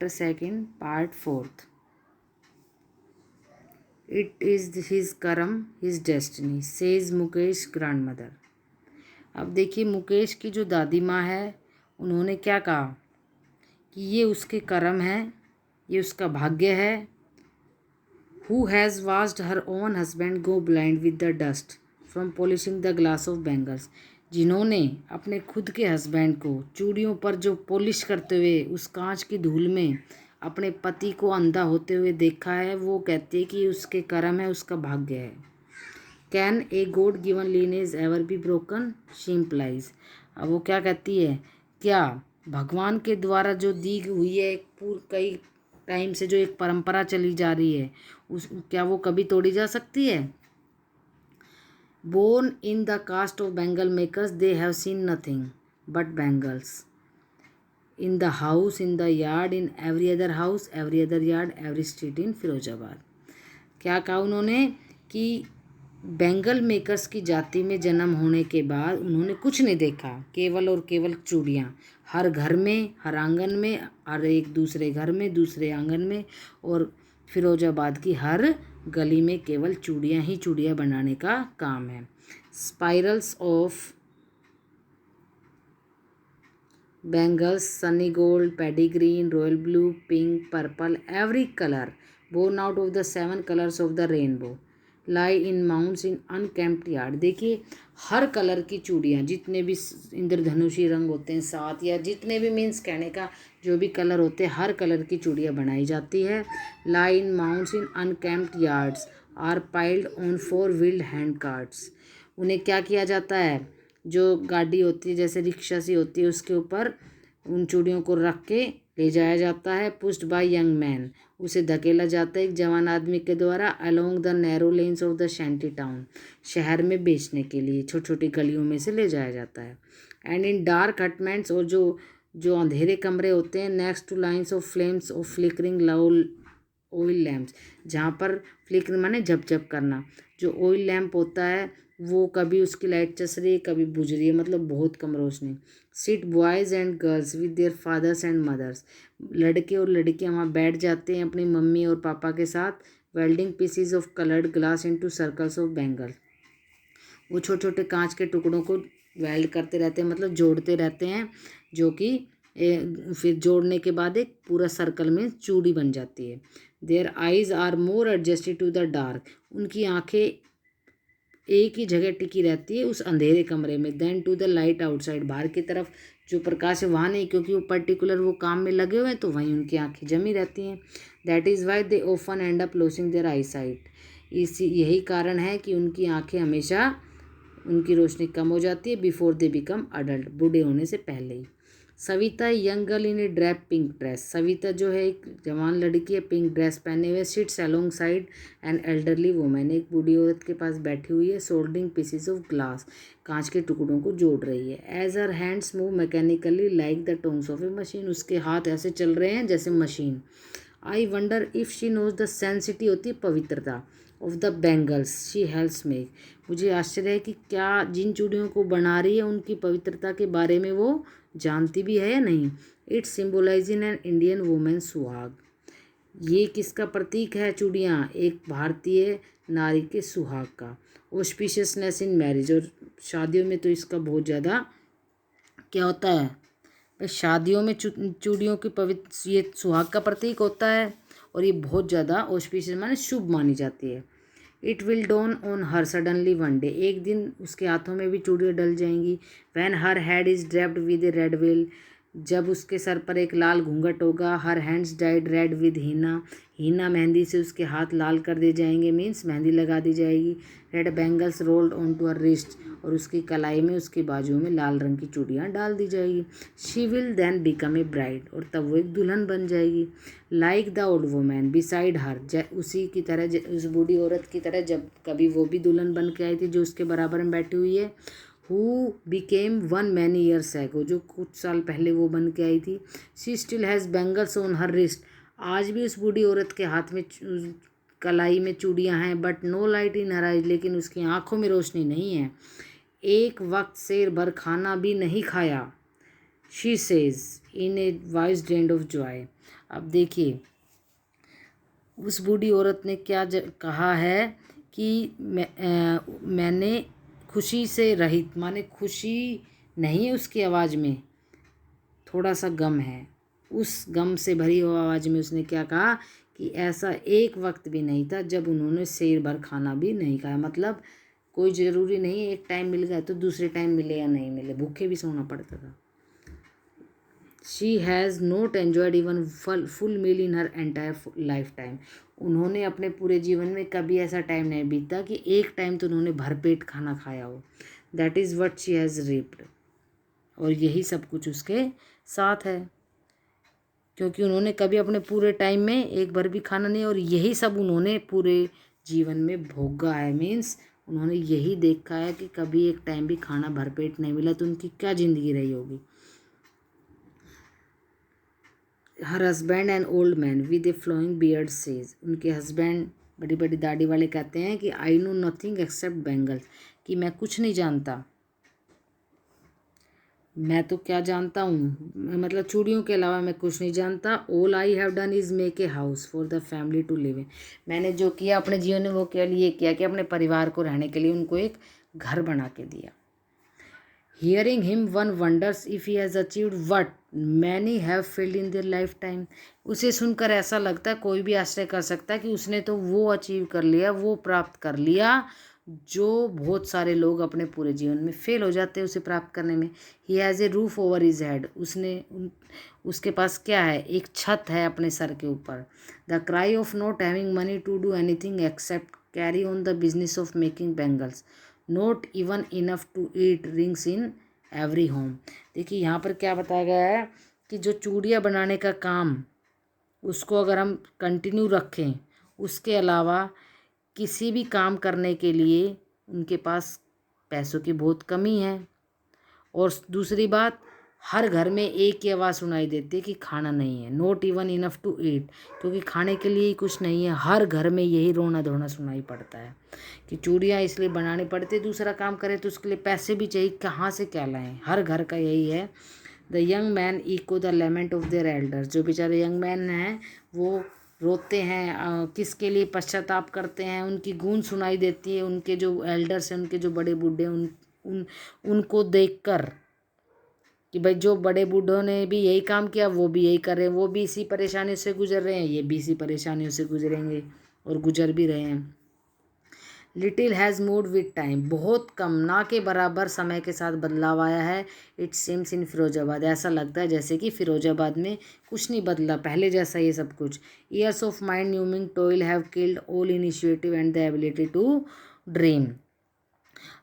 Chapter second part fourth. It is his karma his destiny says Mukesh grandmother. अब देखिए मुकेश की जो दादी माँ है उन्होंने क्या कहा कि ये उसके कर्म है, ये उसका भाग्य है। Who has watched her own husband go blind with the dust from polishing the glass of bangles. जिन्होंने अपने खुद के हस्बैंड को चूड़ियों पर जो पॉलिश करते हुए उस कांच की धूल में अपने पति को अंधा होते हुए देखा है, वो कहती है कि उसके कर्म है, उसका भाग्य है। Can a god given lineage ever be broken, she implies. अब वो क्या कहती है, क्या भगवान के द्वारा जो दी हुई है एक कई टाइम से जो एक परंपरा चली जा रही है क्या वो कभी तोड़ी जा सकती है। Born in the caste of bangle makers they have seen nothing but bangles in the house, in the yard, in every other house, every other yard, every street in Firozabad. क्या कहा उन्होंने कि बैंगल मेकर्स की जाति में जन्म होने के बाद उन्होंने कुछ नहीं देखा, केवल और केवल चूड़ियाँ हर घर में, हर आंगन में, हर एक दूसरे घर में, दूसरे आंगन में, और फिरोजाबाद की हर गली में केवल चूड़ियाँ ही चूड़ियाँ बनाने का काम है। Spirals of bangles, sunny gold, paddy green, royal blue, pink, purple, every color born out of the 7 colors of the rainbow lie in mounds in unkempt yard। देखिए हर कलर की चूड़ियाँ, जितने भी इंद्रधनुषी रंग होते हैं 7 या जितने भी मीन्स कहने का जो भी कलर होते हैं, हर कलर की चूड़ियाँ बनाई जाती है। lie in mounds in unkempt yards are piled on 4 wheeled hand carts। उन्हें क्या किया जाता है, जो गाड़ी होती है जैसे रिक्शा सी होती है उसके ऊपर उन चूड़ियों को रख के ले जाया जाता है। पुश्ड बाय यंग मैन, उसे धकेला जाता है एक जवान आदमी के द्वारा along the narrow lens of the shanty town, शहर में बेचने के लिए छोटी छोटी गलियों में से ले जाया जाता है। एंड इन डार्क हटमेंट्स, और जो अंधेरे कमरे होते हैं, next two lines of flames of flickering oil lamps, जहाँ पर फ्लिकर माने झपझप करना, जो ऑयल लैम्प होता है वो कभी उसकी लाइट चस रही है कभी बुझ रही है, मतलब बहुत कम रोशनी। Sit boys and girls with their fathers and mothers, लड़के और लड़कियां वहाँ बैठ जाते हैं अपनी मम्मी और पापा के साथ। Welding PCs of coloured glass into circles of bangle, वो छोटे छोटे कांच के टुकड़ों को वेल्ड करते रहते हैं, मतलब जोड़ते रहते हैं, जो कि फिर जोड़ने के बाद एक पूरा सर्कल में चूड़ी बन जाती है। Their eyes are more adjusted to the dark, उनकी आंखें एक ही जगह टिकी रहती है उस अंधेरे कमरे में। Then to the light outside, बाहर की तरफ जो प्रकाश है वहाँ नहीं, क्योंकि वो पर्टिकुलर वो काम में लगे हुए हैं तो वहीं उनकी आंखें जमी रहती हैं। That is why they often end up losing their eyesight, इसी यही कारण है कि उनकी आंखें हमेशा उनकी रोशनी कम हो जाती है बिफोर दे बिकम अडल्ट, बूढ़े होने से पहले ही। Savita young girl in a drape pink dress, Savita जो है एक जवान लड़की है पिंक ड्रेस पहने हुए, sits alongside an elderly woman, एक बूढ़ी औरत के पास बैठी हुई है, सोल्डिंग पीसीज ऑफ ग्लास, कांच के टुकड़ों को जोड़ रही है। As her hands move mechanically like the tones of a machine, उसके हाथ ऐसे चल रहे हैं जैसे मशीन। I wonder if she knows the sanctity, होती है पवित्रता, of the bangles she helps make, मुझे आश्चर्य है कि क्या जिन चूड़ियों को बना रही है उनकी पवित्रता के बारे में वो जानती भी है या नहीं। It symbolising an Indian women सुहाग, ये किसका प्रतीक है चूड़ियाँ, एक भारतीय नारी के सुहाग का। ऑस्पिशियसनेस इन मैरिज, और शादियों में तो इसका बहुत ज़्यादा क्या होता है, शादियों में चूड़ियों की पवित्र, ये सुहाग का प्रतीक होता है और ये बहुत ज़्यादा ऑस्पिशियस माने शुभ मानी जाती है। It will dawn on her suddenly one day, एक दिन उसके हाथों में भी चूड़ियाँ डल जाएंगी। When her head is draped with a red veil, जब उसके सर पर एक लाल घूंघट होगा। Her hands dyed red with henna, henna मेहंदी से उसके हाथ लाल कर दिए जाएंगे, मीन्स मेहंदी लगा दी जाएगी। Red bangles rolled on to her wrist, और उसकी कलाई में उसकी बाजुओं में लाल रंग की चूड़ियाँ डाल दी जाएगी। She will then become a bride, और तब वो एक दुल्हन बन जाएगी। Like the old woman beside her, उसी की तरह, उस बूढ़ी औरत की तरह जब कभी वो भी दुल्हन बन के आई थी जो उसके बराबर में बैठी हुई है। Who became one many years ago, जो कुछ साल पहले वो बन के आई थी। She still has bangles on her wrist, आज भी उस बूढ़ी औरत के हाथ में कलाई में चूड़ियाँ हैं। But no light in her eyes, लेकिन उसकी आँखों में रोशनी नहीं है। एक वक्त शेर भर खाना भी नहीं खाया, she says in A wise drained of Joy. अब देखिए उस बूढ़ी औरत ने क्या कहा है कि मैंने खुशी से रहित, माने खुशी नहीं है उसकी आवाज़ में, थोड़ा सा गम है। उस गम से भरी हुई आवाज़ में उसने क्या कहा कि ऐसा एक वक्त भी नहीं था जब उन्होंने शेर भर खाना भी नहीं खाया। मतलब कोई ज़रूरी नहीं है एक टाइम मिल गया तो दूसरे टाइम मिले या नहीं मिले, भूखे भी सोना पड़ता था। She has not enjoyed even full meal in her entire lifetime. उन्होंने अपने पूरे जीवन में कभी ऐसा टाइम नहीं बीता कि एक टाइम तो उन्होंने भरपेट खाना खाया हो। That is what she has ripped. और यही सब कुछ उसके साथ है, क्योंकि उन्होंने कभी अपने पूरे टाइम में एक बार भी खाना नहीं, और यही सब उन्होंने पूरे जीवन में भोगा है। मीन्स उन्होंने यही देखा है कि कभी एक टाइम भी खाना भरपेट नहीं मिला तो उनकी क्या ज़िंदगी रही होगी। Her husband and old man with a flowing beard says. उनके हस्बैंड बड़ी बड़ी दाढ़ी वाले कहते हैं कि I know nothing except bangles, कि मैं कुछ नहीं जानता, मैं तो क्या जानता हूँ, मतलब चूड़ियों के अलावा मैं कुछ नहीं जानता। All I have done is make a house for the family to live in. मैंने जो किया अपने जीवन में वो केवल ये किया कि अपने परिवार को रहने के लिए उनको एक घर बना के दिया। Hearing him one wonders if he has achieved what many have failed in their life time. उसे सुनकर ऐसा लगता है, कोई भी आश्चर्य कर सकता है कि उसने तो वो अचीव कर लिया, वो प्राप्त कर लिया जो बहुत सारे लोग अपने पूरे जीवन में फेल हो जाते हैं उसे प्राप्त करने में। He has a roof over his head. उसके पास क्या है, एक छत है अपने सर के ऊपर। The cry of not having money to do anything except carry on the business of making bangles, not even enough to eat rings in every home. देखिए यहाँ पर क्या बताया गया है कि जो चूड़ियाँ बनाने का काम, उसको अगर हम कंटिन्यू रखें, उसके अलावा किसी भी काम करने के लिए उनके पास पैसों की बहुत कमी है। और दूसरी बात, हर घर में एक ही आवाज़ सुनाई देती है कि खाना नहीं है, not even enough to eat, क्योंकि खाने के लिए ही कुछ नहीं है। हर घर में यही रोना धोना सुनाई पड़ता है कि चूड़ियाँ इसलिए बनानी पड़ती है, दूसरा काम करें तो उसके लिए पैसे भी चाहिए, कहाँ से क्या लाएं। हर घर का यही है। The young man echo the lament of their elders. जो बेचारे यंग मैन हैं वो रोते हैं, किसके लिए पश्चाताप करते हैं, उनकी गूंज सुनाई देती है उनके जो एल्डर्स हैं, उनके जो बड़े बूढ़े उनको देखकर कि भाई जो बड़े बूढ़ों ने भी यही काम किया वो भी यही कर रहे हैं, वो भी इसी परेशानी से गुजर रहे हैं, ये भी इसी परेशानियों से गुजरेंगे और गुजर भी रहे हैं। Little has moved with time. बहुत कम, ना के बराबर समय के साथ बदलाव आया है। It seems in Firozabad. ऐसा लगता है जैसे कि फिरोजाबाद में कुछ नहीं बदला, पहले जैसा ये सब कुछ। Years of mind numbing toil have killed all initiative and the ability to dream.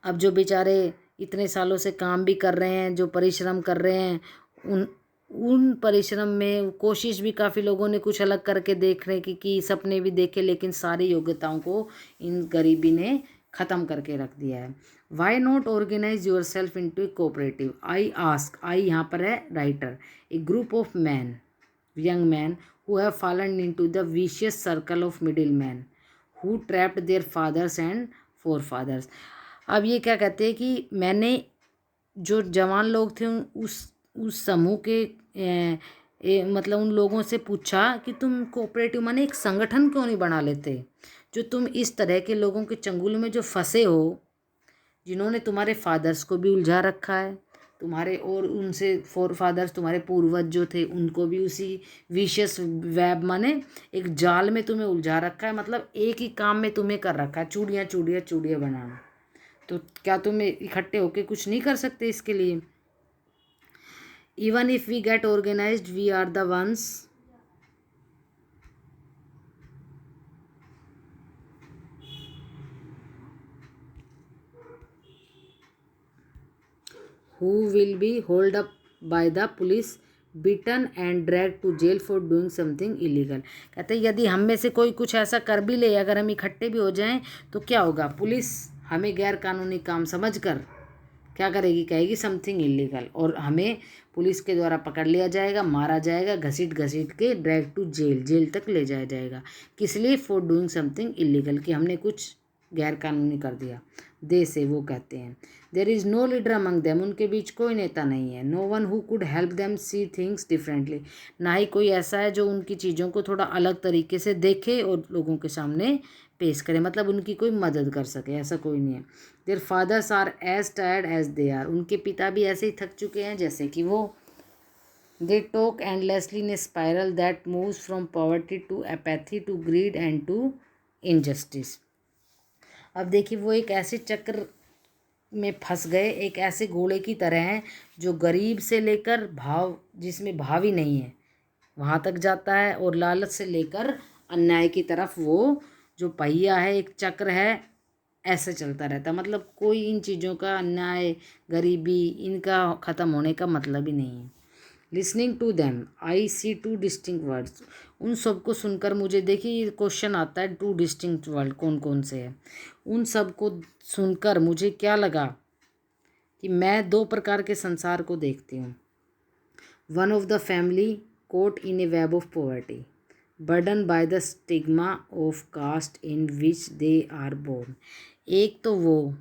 अब जो बेचारे इतने सालों से काम भी कर रहे हैं, जो परिश्रम कर रहे हैं, उन परिश्रम में कोशिश भी काफ़ी लोगों ने कुछ अलग करके देखने की सपने भी देखे, लेकिन सारी योग्यताओं को इन गरीबी ने ख़त्म करके रख दिया है। Why not organise yourself into a cooperative. I ask, I यहाँ पर है writer, a group of men, young men who have fallen into the vicious circle of middlemen who trapped their fathers and forefathers. अब ये क्या कहते हैं कि मैंने जो जवान लोग थे उस समूह के मतलब उन लोगों से पूछा कि तुम कोऑपरेटिव माने एक संगठन क्यों नहीं बना लेते, जो तुम इस तरह के लोगों के चंगुल में जो फंसे हो, जिन्होंने तुम्हारे फादर्स को भी उलझा रखा है, तुम्हारे और उनसे फोर फादर्स तुम्हारे पूर्वज जो थे उनको भी उसी विशेष वेब माने एक जाल में तुम्हें उलझा रखा है। मतलब एक ही काम में तुम्हें कर रखा है, चूड़ियाँ चूड़ियाँ चूड़ियाँ बनाना। तो क्या तुम इकट्ठे होके कुछ नहीं कर सकते इसके लिए? Even if we get organised we are the ones who will be hold up by the police, beaten and dragged to jail for doing something illegal। कहते हैं यदि हम में से कोई कुछ ऐसा कर भी ले, अगर हम इकट्ठे भी हो जाएं तो क्या होगा, पुलिस हमें गैर कानूनी काम समझकर क्या करेगी, कहेगी समथिंग इलीगल, और हमें पुलिस के द्वारा पकड़ लिया जाएगा, मारा जाएगा, घसीट घसीट के ड्रैग टू जेल, जेल तक ले जाया जाएगा। किस लिए? फॉर डूइंग समथिंग इलीगल, कि हमने कुछ गैर कानूनी कर दिया। दे से वो कहते हैं। There is no leader among them, उनके बीच कोई नेता नहीं है। No one who could help them see things differently, ना ही कोई ऐसा है जो उनकी चीज़ों को थोड़ा अलग तरीके से देखे और लोगों के सामने पेश करे, मतलब उनकी कोई मदद कर सके, ऐसा कोई नहीं है। Their fathers are as tired as they are, उनके पिता भी ऐसे ही थक चुके हैं जैसे कि वो। They talk endlessly in a spiral that moves from poverty to apathy to greed and to injustice. अब देखिए वो एक ऐसे चक्र में फंस गए, एक ऐसे घोड़े की तरह हैं जो गरीब से लेकर भाव, जिसमें भाव ही नहीं है, वहाँ तक जाता है, और लालच से लेकर अन्याय की तरफ वो जो पहिया है, एक चक्र है, ऐसे चलता रहता है। मतलब कोई इन चीज़ों का, अन्याय, गरीबी, इनका ख़त्म होने का मतलब ही नहीं है। Listening to them I see two distinct words, उन सबको सुनकर मुझे, देखिए ये क्वेश्चन आता है, टू डिस्टिंक्ट वर्ड कौन कौन से हैं। उन सबको सुनकर मुझे क्या लगा कि मैं दो प्रकार के संसार को देखती हूँ। One of the family caught in a web of poverty burden by the stigma of caste in which they are born. एक तो वो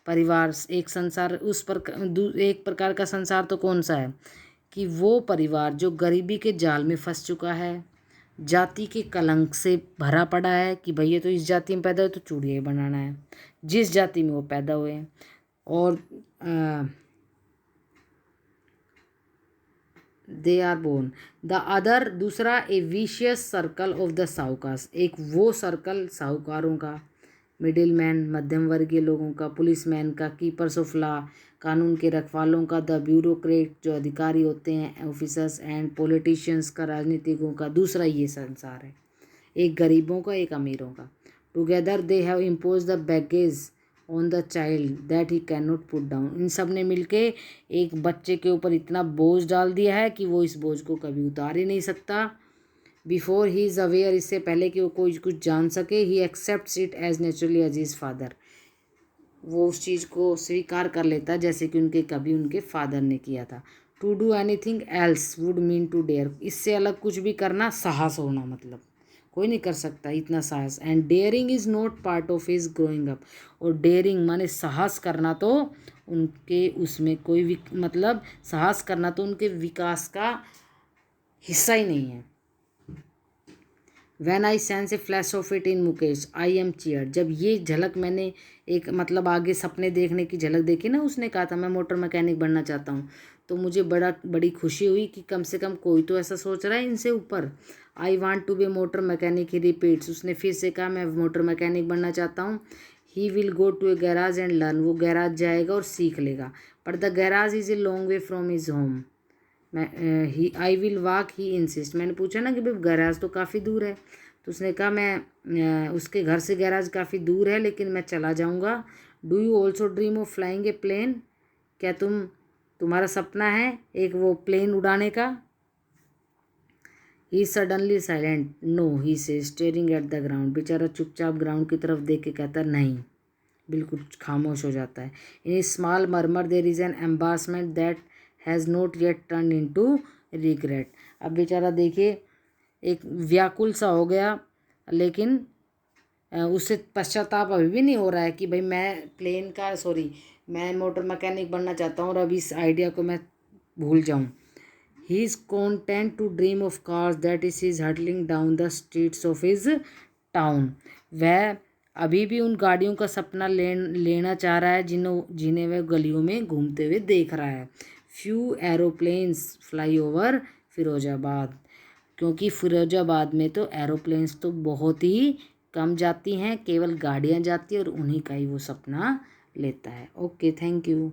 परिवार, एक संसार, उस पर एक प्रकार का संसार तो कौन सा है कि वो परिवार जो गरीबी के जाल में फंस चुका है, जाति के कलंक से भरा पड़ा है कि भैया तो इस जाति में पैदा हुए तो चूड़िया ही बनाना है, जिस जाति में वो पैदा हुए हैं। और they are born the other, दूसरा a vicious circle of the sahukars, एक वो सर्कल साहूकारों का, मिडिल मैन, मध्यम वर्गीय लोगों का, पुलिसमैन का, कीपर्स ऑफ लॉ, कानून के रखवालों का, द ब्यूरोक्रेट जो अधिकारी होते हैं, ऑफिसर्स एंड पॉलिटिशियंस का, राजनीतिकों का। दूसरा ये संसार है, एक गरीबों का, एक अमीरों का। Together they have impose the baggage on the child that he can not put down, इन सब ने मिलके एक बच्चे के ऊपर इतना बोझ डाल दिया है कि वो इस बोझ को कभी उतार ही नहीं सकता। बिफोर ही इज़ अवेयर, इससे पहले कि वो कोई कुछ जान सके, he accepts it as naturally as his father, वो उस चीज़ को स्वीकार कर लेता जैसे कि उनके कभी उनके फादर ने किया था। To do anything else would mean to dare, इससे अलग कुछ भी करना साहस होना, मतलब कोई नहीं कर सकता इतना साहस। And daring is not part of his growing up, और डेयरिंग माने साहस करना तो उनके उसमें कोई मतलब साहस करना तो उनके विकास का हिस्सा ही नहीं है। When I sense a flash of it in Mukesh I am cheer, जब ये झलक मैंने एक मतलब आगे सपने देखने की झलक देखी ना, उसने कहा था मैं मोटर मैकेनिक बनना चाहता हूँ, तो मुझे बड़ी खुशी हुई कि कम से कम कोई तो ऐसा सोच रहा है इनसे ऊपर। I want to be motor mechanic, he repeats, उसने फिर से कहा मैं मोटर मैकेनिक बनना चाहता हूँ। He will go to a garage and learn, वो गैराज जाएगा और सीख लेगा, but the garage is a long way from his home. मैं I will walk, he insist, मैंने पूछा ना कि भाई गैराज तो काफ़ी दूर है, तो उसने कहा मैं उसके घर से गैराज काफ़ी दूर है लेकिन मैं चला जाऊँगा। Do you also dream of flying a plane, क्या तुम्हारा सपना है एक वो प्लेन उड़ाने का। He suddenly silent, no he say staring at the ground, बेचारा चुपचाप ग्राउंड की तरफ देख के कहता नहीं, बिल्कुल खामोश हो जाता है। In small murmur there is an embarrassment that has not yet turn into regret, अब बेचारा देखिए एक व्याकुल सा हो गया, लेकिन उससे पश्चाताप अभी भी नहीं हो रहा है कि भाई मैं मोटर मैकेनिक बनना चाहता हूँ और अभी इस आइडिया को मैं भूल जाऊँ। He is content to dream of cars that is hurtling down the streets of his town, वह अभी भी उन गाड़ियों का सपना लेना चाह रहा है जिन्हें वह गलियों में घूमते हुए देख रहा है। Few aeroplanes fly over Firozabad, क्योंकि फिरोजाबाद में तो एरोप्लेन्स तो बहुत ही कम जाती हैं, केवल गाड़ियाँ जाती हैं और उन्हीं का ही वो सपना लेता है। Okay, thank you.